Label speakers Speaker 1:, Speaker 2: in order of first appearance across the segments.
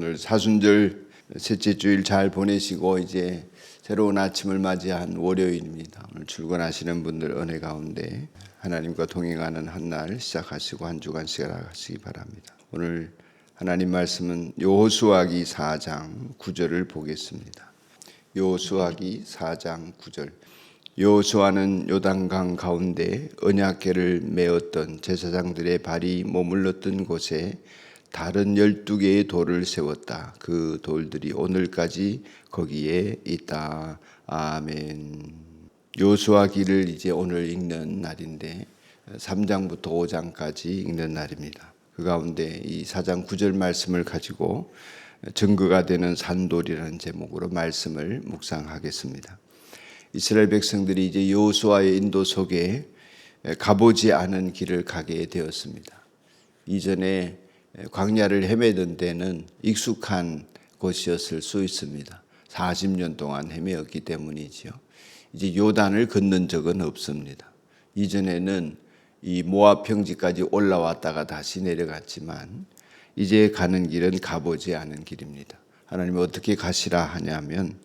Speaker 1: 오늘 사순절 셋째 주일 잘 보내시고 이제 새로운 아침을 맞이한 월요일입니다. 오늘 출근하시는 분들 은혜 가운데 하나님과 동행하는 한 날 시작하시고 한 주간 시작하시기 바랍니다. 오늘 하나님 말씀은 여호수아기 4장 9절을 보겠습니다. 여호수아기 4장 9절. 여호수아는 요단강 가운데 언약궤를 메었던 제사장들의 발이 머물렀던 곳에 다른 12개의 돌을 세웠다. 그 돌들이 오늘까지 거기에 있다. 아멘. 여호수아기를 이제 오늘 읽는 날인데 3장부터 5장까지 읽는 날입니다. 그 가운데 이 4장 9절 말씀을 가지고 증거가 되는 산돌이라는 제목으로 말씀을 묵상하겠습니다. 이스라엘 백성들이 이제 여호수아의 인도 속에 가보지 않은 길을 가게 되었습니다. 이전에 광야를 헤매던 데는 익숙한 곳이었을 수 있습니다. 40년 동안 헤매었기 때문이죠. 이제 요단을 건넌 적은 없습니다. 이전에는 이 모압 평지까지 올라왔다가 다시 내려갔지만 이제 가는 길은 가보지 않은 길입니다. 하나님이 어떻게 가시라 하냐면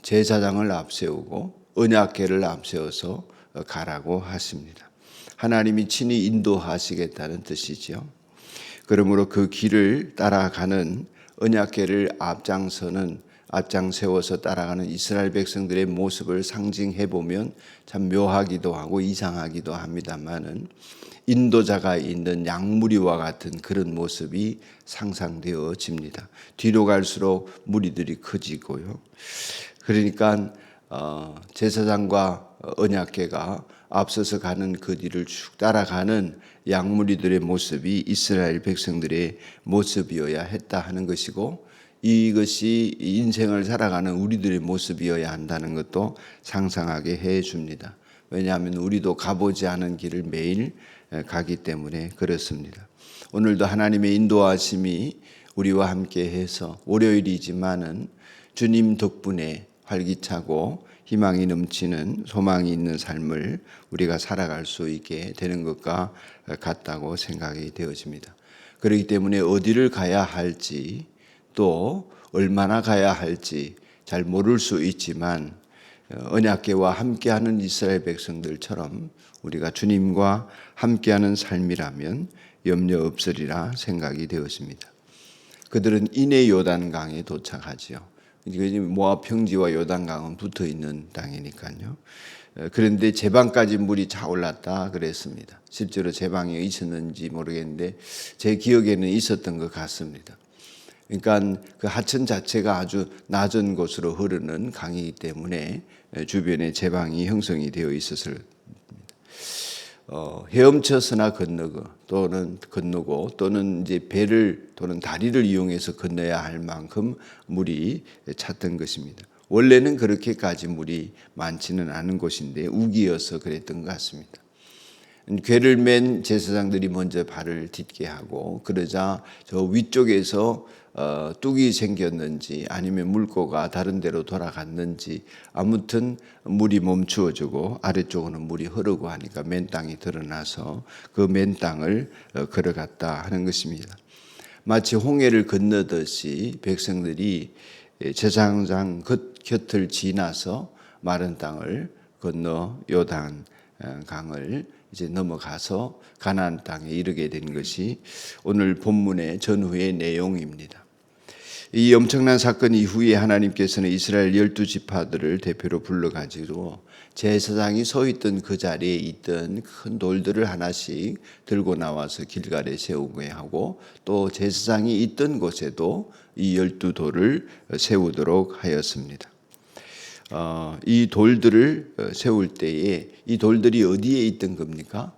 Speaker 1: 제사장을 앞세우고 언약궤를 앞세워서 가라고 하십니다. 하나님이 친히 인도하시겠다는 뜻이죠. 그러므로 그 길을 따라가는 언약궤를 앞장세워서 따라가는 이스라엘 백성들의 모습을 상징해 보면 참 묘하기도 하고 이상하기도 합니다만은 인도자가 있는 양무리와 같은 그런 모습이 상상되어집니다. 뒤로 갈수록 무리들이 커지고요. 그러니까 제사장과 언약궤가 앞서서 가는 그 뒤를 쭉 따라가는 양무리들의 모습이 이스라엘 백성들의 모습이어야 했다 하는 것이고, 이것이 인생을 살아가는 우리들의 모습이어야 한다는 것도 상상하게 해줍니다. 왜냐하면 우리도 가보지 않은 길을 매일 가기 때문에 그렇습니다. 오늘도 하나님의 인도하심이 우리와 함께 해서 월요일이지만은 주님 덕분에 활기차고 희망이 넘치는 소망이 있는 삶을 우리가 살아갈 수 있게 되는 것과 같다고 생각이 되어집니다. 그렇기 때문에 어디를 가야 할지 또 얼마나 가야 할지 잘 모를 수 있지만 언약궤와 함께하는 이스라엘 백성들처럼 우리가 주님과 함께하는 삶이라면 염려 없으리라 생각이 되었습니다. 그들은 이내 요단강에 도착하지요. 모압 평지와 요단강은 붙어 있는 땅이니까요. 그런데 제방까지 물이 차올랐다 그랬습니다. 실제로 제방이 있었는지 모르겠는데 제 기억에는 있었던 것 같습니다. 그러니까 그 하천 자체가 아주 낮은 곳으로 흐르는 강이기 때문에 주변에 제방이 형성이 되어 있었을 헤엄쳐서나 건너고 또는 이제 배를 또는 다리를 이용해서 건너야 할 만큼 물이 찼던 것입니다. 원래는 그렇게까지 물이 많지는 않은 곳인데 우기여서 그랬던 것 같습니다. 궤를 맨 제사장들이 먼저 발을 딛게 하고 그러자 저 위쪽에서 뚝이 생겼는지 아니면 물고가 다른 데로 돌아갔는지 아무튼 물이 멈추어지고 아래쪽으로는 물이 흐르고 하니까 맨 땅이 드러나서 그 맨 땅을 걸어갔다 하는 것입니다. 마치 홍해를 건너듯이 백성들이 제사장 곁을 지나서 마른 땅을 건너 요단 강을 이제 넘어가서 가나안 땅에 이르게 된 것이 오늘 본문의 전후의 내용입니다. 이 엄청난 사건 이후에 하나님께서는 이스라엘 12지파들을 대표로 불러가지고 제사장이 서 있던 그 자리에 있던 큰 돌들을 하나씩 들고 나와서 길갈에 세우게 하고 또 제사장이 있던 곳에도 이 12돌을 세우도록 하였습니다. 이 돌들을 세울 때에 이 돌들이 어디에 있던 겁니까?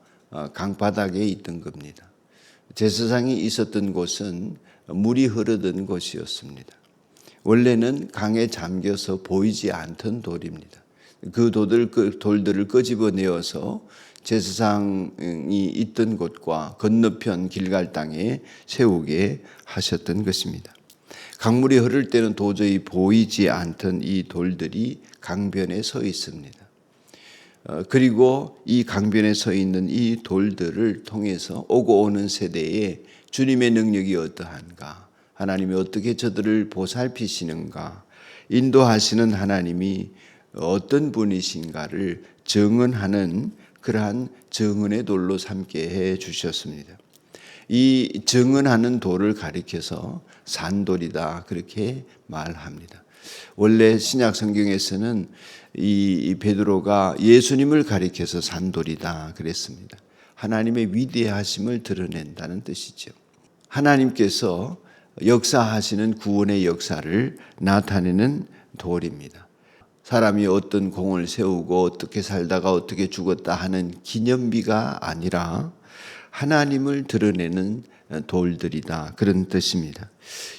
Speaker 1: 강바닥에 있던 겁니다. 제사장이 있었던 곳은 물이 흐르던 곳이었습니다. 원래는 강에 잠겨서 보이지 않던 돌입니다. 그 돌들을 끄집어내어서 제사장이 있던 곳과 건너편 길갈 땅에 세우게 하셨던 것입니다. 강물이 흐를 때는 도저히 보이지 않던 이 돌들이 강변에 서 있습니다. 그리고 이 강변에 서 있는 이 돌들을 통해서 오고 오는 세대에 주님의 능력이 어떠한가 하나님이 어떻게 저들을 보살피시는가, 인도하시는 하나님이 어떤 분이신가를 증언하는 그러한 증언의 돌로 삼게 해 주셨습니다. 이 증언하는 돌을 가리켜서 산돌이다 그렇게 말합니다. 원래 신약 성경에서는 이 베드로가 예수님을 가리켜서 산돌이다 그랬습니다. 하나님의 위대하심을 드러낸다는 뜻이죠. 하나님께서 역사하시는 구원의 역사를 나타내는 돌입니다. 사람이 어떤 공을 세우고 어떻게 살다가 어떻게 죽었다 하는 기념비가 아니라 하나님을 드러내는 돌들이다 그런 뜻입니다.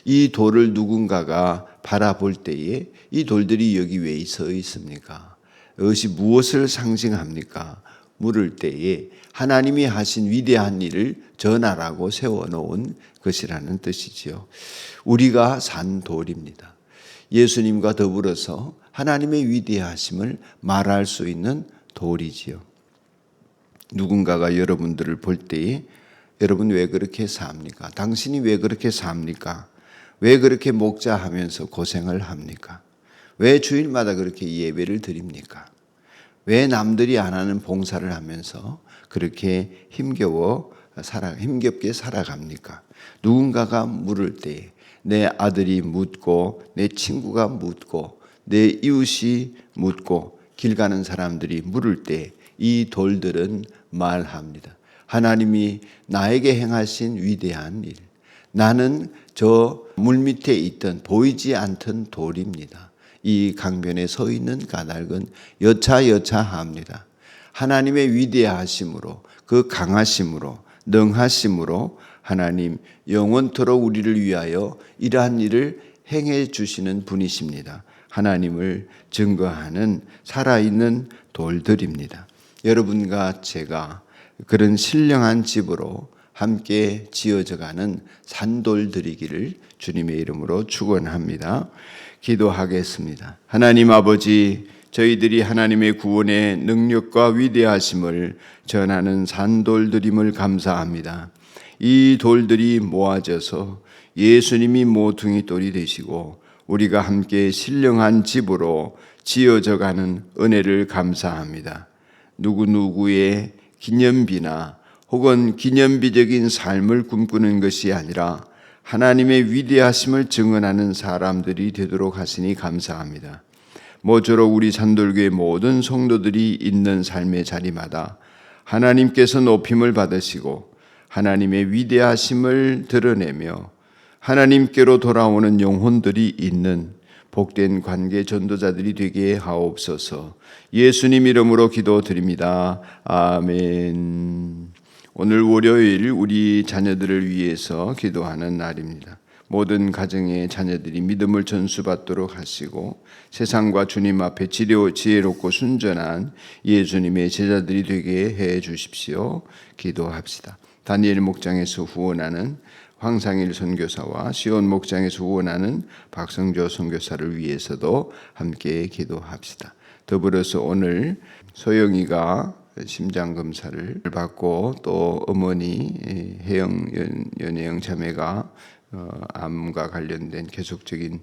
Speaker 1: 이 돌을 누군가가 바라볼 때에 이 돌들이 여기 왜 서 있습니까? 이것이 무엇을 상징합니까? 물을 때에 하나님이 하신 위대한 일을 전하라고 세워놓은 것이라는 뜻이지요. 우리가 산 돌입니다. 예수님과 더불어서 하나님의 위대하심을 말할 수 있는 돌이지요. 누군가가 여러분들을 볼 때에 여러분 왜 그렇게 삽니까? 당신이 왜 그렇게 삽니까? 왜 그렇게 목자하면서 고생을 합니까? 왜 주일마다 그렇게 예배를 드립니까? 왜 남들이 안 하는 봉사를 하면서 그렇게 힘겹게 살아갑니까? 누군가가 물을 때 내 아들이 묻고 내 친구가 묻고 내 이웃이 묻고 길 가는 사람들이 물을 때 이 돌들은 말합니다. 하나님이 나에게 행하신 위대한 일, 나는 저 물밑에 있던 보이지 않던 돌입니다. 이 강변에 서 있는 까닭은 여차여차합니다. 하나님의 위대하심으로, 그 강하심으로, 능하심으로 하나님 영원토록 우리를 위하여 이러한 일을 행해 주시는 분이십니다. 하나님을 증거하는 살아있는 돌들입니다. 여러분과 제가 그런 신령한 집으로 함께 지어져가는 산돌들이기를 주님의 이름으로 축원합니다. 기도하겠습니다. 하나님 아버지, 저희들이 하나님의 구원의 능력과 위대하심을 전하는 산돌들임을 감사합니다. 이 돌들이 모아져서 예수님이 모퉁이 돌이 되시고 우리가 함께 신령한 집으로 지어져가는 은혜를 감사합니다. 누구누구의 기념비나 혹은 기념비적인 삶을 꿈꾸는 것이 아니라 하나님의 위대하심을 증언하는 사람들이 되도록 하시니 감사합니다. 모쪼록 우리 산돌교회 모든 성도들이 있는 삶의 자리마다 하나님께서 높임을 받으시고 하나님의 위대하심을 드러내며 하나님께로 돌아오는 영혼들이 있는 복된 관계 전도자들이 되게 하옵소서. 예수님 이름으로 기도드립니다. 아멘. 오늘 월요일 우리 자녀들을 위해서 기도하는 날입니다. 모든 가정의 자녀들이 믿음을 전수받도록 하시고 세상과 주님 앞에 지혜롭고 순전한 예수님의 제자들이 되게 해 주십시오. 기도합시다. 다니엘 목장에서 후원하는 황상일 선교사와 시온 목장에서 후원하는 박성조 선교사를 위해서도 함께 기도합시다. 더불어서 오늘 소영이가 심장검사를 받고 또 어머니 연혜영 자매가 암과 관련된 계속적인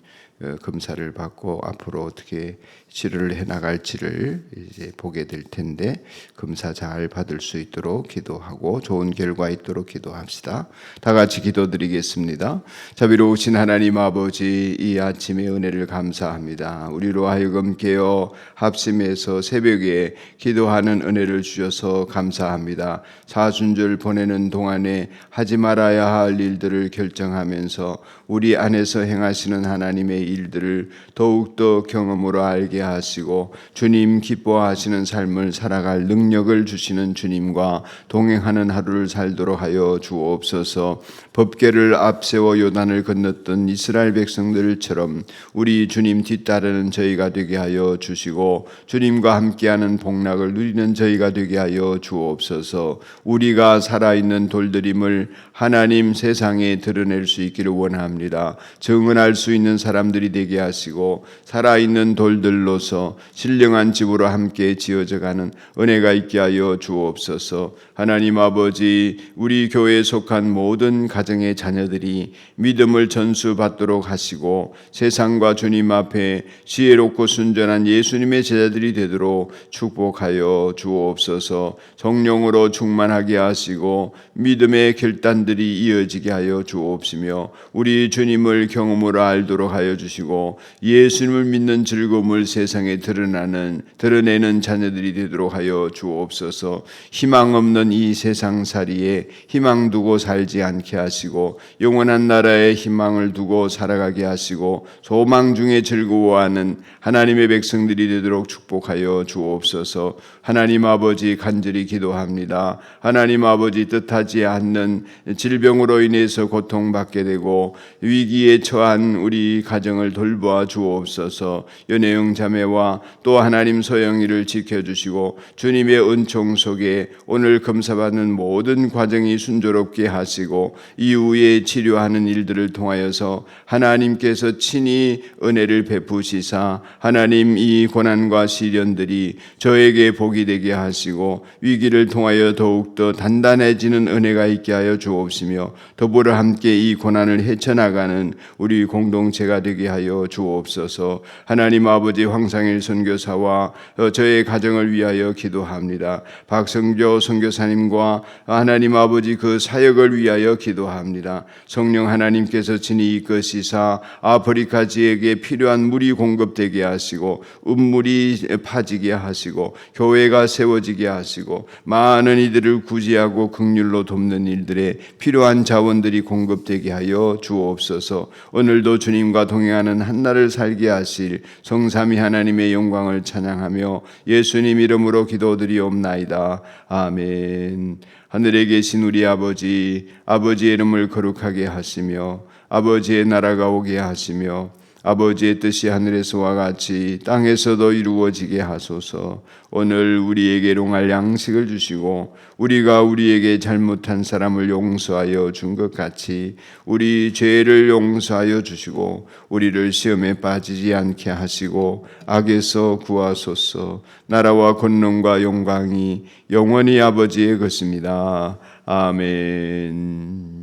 Speaker 1: 검사를 받고 앞으로 어떻게 치료를 해나갈지를 이제 보게 될 텐데 검사 잘 받을 수 있도록 기도하고 좋은 결과 있도록 기도합시다. 다 같이 기도드리겠습니다. 자비로우신 하나님 아버지, 이 아침의 은혜를 감사합니다. 우리로 하여금 깨어 합심해서 새벽에 기도하는 은혜를 주셔서 감사합니다. 사순절 보내는 동안에 하지 말아야 할 일들을 결정하면서 우리 안에서 행하시는 하나님의 일들을 더욱더 경험으로 알게 하시고 주님 기뻐하시는 삶을 살아갈 능력을 주시는 주님과 동행하는 하루를 살도록 하여 주옵소서. 법궤를 앞세워 요단을 건넜던 이스라엘 백성들처럼 우리 주님 뒤따르는 저희가 되게 하여 주시고 주님과 함께하는 복락을 누리는 저희가 되게 하여 주옵소서. 우리가 살아있는 돌들임을 하나님 세상에 드러낼 수 있기를 원합니다. 증언할 수 있는 사람들 사람들이 되게 하시고 살아있는 돌들로서 신령한 집으로 함께 지어져가는 은혜가 있게 하여 주옵소서. 하나님 아버지, 우리 교회에 속한 모든 가정의 자녀들이 믿음을 전수받도록 하시고 세상과 주님 앞에 지혜롭고 순전한 예수님의 제자들이 되도록 축복하여 주옵소서. 성령으로 충만하게 하시고 믿음의 결단들이 이어지게 하여 주옵시며 우리 주님을 경험으로 알도록 하여 주시고 예수님을 믿는 즐거움을 세상에 드러내는 자녀들이 되도록 하여 주옵소서. 희망 없는 이 세상살이에 희망 두고 살지 않게 하시고 영원한 나라에 희망을 두고 살아가게 하시고 소망 중에 즐거워하는 하나님의 백성들이 되도록 축복하여 주옵소서. 하나님 아버지, 간절히 기도합니다. 하나님 아버지, 뜻하지 않는 질병으로 인해서 고통받게 되고 위기에 처한 우리 가정을 돌보아 주옵소서. 연혜영 자매와 또 하나님 소영이를 지켜주시고 주님의 은총 속에 오늘 검사받는 모든 과정이 순조롭게 하시고 이후에 치료하는 일들을 통하여서 하나님께서 친히 은혜를 베푸시사 하나님 이 고난과 시련들이 저에게 복이 되게 하시고 위기를 통하여 더욱더 단단해지는 은혜가 있게 하여 주옵시며 더불어 함께 이 고난을 헤쳐나가는 우리 공동체가 되게 하여 주옵소서. 하나님 아버지, 황상일 선교사와 저의 가정을 위하여 기도합니다. 박성조 선교사님과 하나님 아버지 그 사역을 위하여 기도합니다. 성령 하나님께서 친히 이끄시사 아프리카 지역에 필요한 물이 공급되게 하시고 음물이 파지게 하시고 교회가 세워지게 하시고 많은 이들을 구제하고 긍휼로 돕는 일들에 필요한 자원들이 공급되게 하여 주옵소서. 오늘도 주님과 동행하는 한날을 살게 하실 성삼위 하나님의 영광을 찬양하며 예수님 이름으로 기도드리옵나이다. 아멘. 하늘에 계신 우리 아버지, 아버지의 이름을 거룩하게 하시며 아버지의 나라가 오게 하시며 아버지의 뜻이 하늘에서와 같이 땅에서도 이루어지게 하소서. 오늘 우리에게 일용할 양식을 주시고 우리가 우리에게 잘못한 사람을 용서하여 준 것 같이 우리 죄를 용서하여 주시고 우리를 시험에 빠지지 않게 하시고 악에서 구하소서. 나라와 권능과 영광이 영원히 아버지의 것입니다. 아멘.